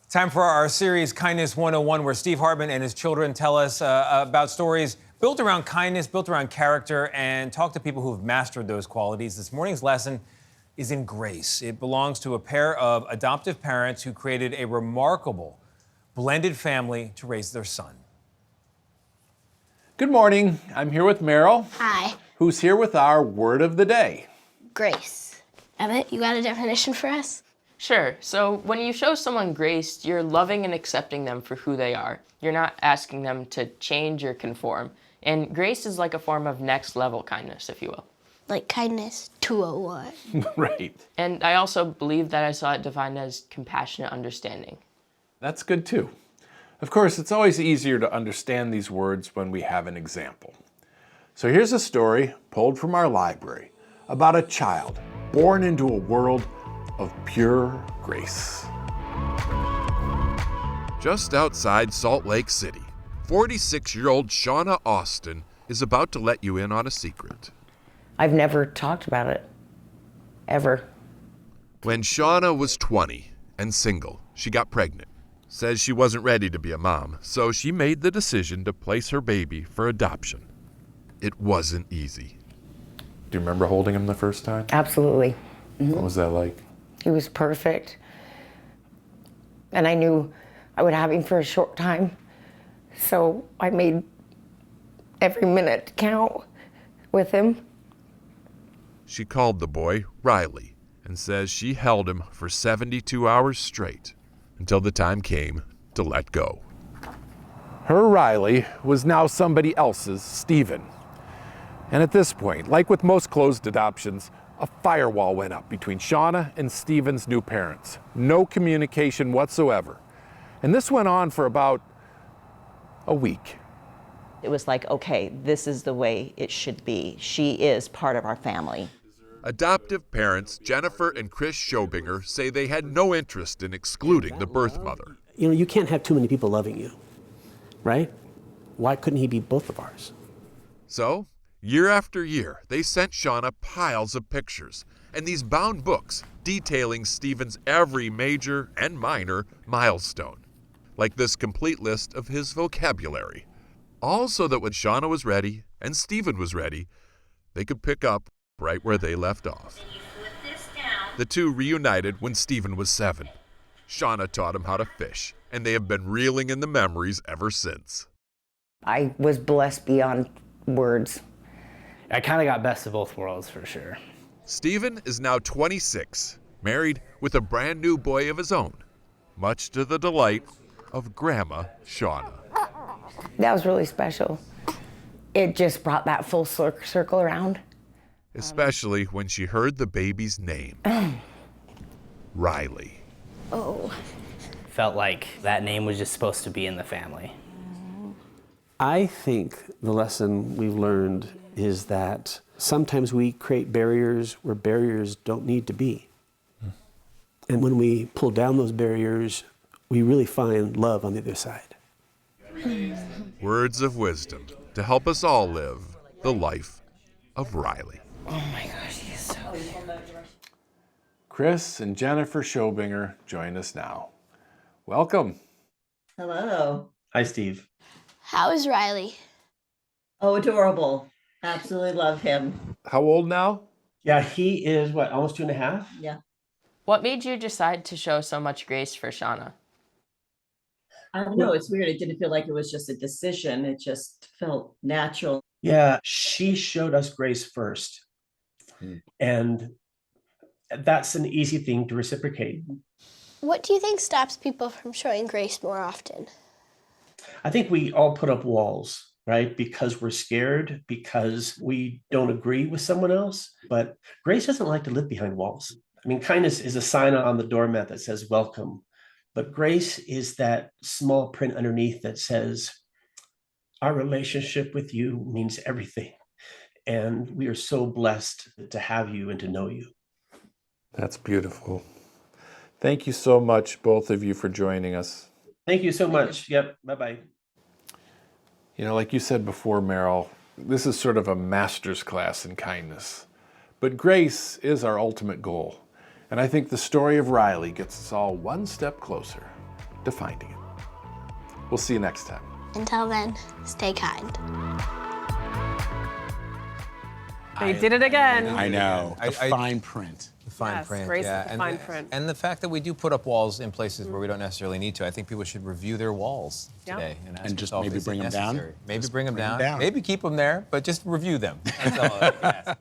Time for our series, Kindness 101, where Steve Hartman and his children tell us about stories built around kindness, built around character, and talk to people who've mastered those qualities. This morning's lesson is in grace. It belongs to a pair of adoptive parents who created a remarkable blended family to raise their son. Good morning. I'm here with Meryl. Hi. Who's here with our word of the day. Grace. Emmett, you got a definition for us? Sure. So when you show someone grace, you're loving and accepting them for who they are. You're not asking them to change or conform. And grace is like a form of next level kindness, if you will. Like kindness 201. Right. And I also believe that I saw it defined as compassionate understanding. That's good too. Of course, it's always easier to understand these words when we have an example. So here's a story pulled from our library about a child born into a world of pure grace. Just outside Salt Lake City, 46-year-old Shauna Austin is about to let you in on a secret. I've never talked about it, ever. When Shauna was 20 and single, she got pregnant. Says she wasn't ready to be a mom, so she made the decision to place her baby for adoption. It wasn't easy. Do you remember holding him the first time? Absolutely. Mm-hmm. What was that like? He was perfect. And I knew I would have him for a short time. So I made every minute count with him. She called the boy Riley and says she held him for 72 hours straight until the time came to let go. Her Riley was now somebody else's Stephen. And at this point, like with most closed adoptions, a firewall went up between Shauna and Stephen's new parents. No communication whatsoever. And this went on for about a week. It was like, okay, this is the way it should be. She is part of our family. Adoptive parents Jennifer and Chris Schobinger say they had no interest in excluding the birth mother. You know, you can't have too many people loving you, right? Why couldn't he be both of ours? So, year after year, they sent Shauna piles of pictures and these bound books detailing Stephen's every major and minor milestone, like this complete list of his vocabulary. All so that when Shauna was ready and Stephen was ready, they could pick up right where they left off. The two reunited when Stephen was 7. Shauna taught him how to fish, and they have been reeling in the memories ever since. I was blessed beyond words. I kind of got best of both worlds for sure. Stephen is now 26, married with a brand new boy of his own, much to the delight of Grandma Shauna. That was really special. It just brought that full circle around. Especially when she heard the baby's name. Riley. Oh. Felt like that name was just supposed to be in the family. I think the lesson we've learned is that sometimes we create barriers where barriers don't need to be. And when we pull down those barriers, we really find love on the other side. Words of wisdom to help us all live the life of Riley. Oh my gosh, he's so cute. Chris and Jennifer Schobinger join us now. Welcome. Hello. Hi, Steve. How is Riley? Oh, adorable. Absolutely love him. How old now? Yeah, he is, what, almost 2.5? Yeah. What made you decide to show so much grace for Shauna? I don't know. It's weird. It didn't feel like it was just a decision. It just felt natural. Yeah, she showed us grace first. And that's an easy thing to reciprocate. What do you think stops people from showing grace more often? I think we all put up walls, right? Because we're scared, because we don't agree with someone else. But grace doesn't like to live behind walls. I mean, kindness is a sign on the doormat that says welcome. But grace is that small print underneath that says, our relationship with you means everything. And we are so blessed to have you and to know you. That's beautiful. Thank you so much, both of you, for joining us. Thank you so much. Yep. Bye-bye. You know, like you said before, Meryl, this is sort of a master's class in kindness. But grace is our ultimate goal. And I think the story of Riley gets us all one step closer to finding it. We'll see you next time. Until then, stay kind. They did it again. I know. I- Fine print. The fine Yes, print, Grace yeah. with the fine print. And the fact that we do put up walls in places where we don't necessarily need to, I think people should review their walls Yep. today and ask And just yourself, maybe is it bring 'em down? necessary? Maybe Just bring them bring 'em down. down. Maybe keep them there, but just review them. That's all I ask.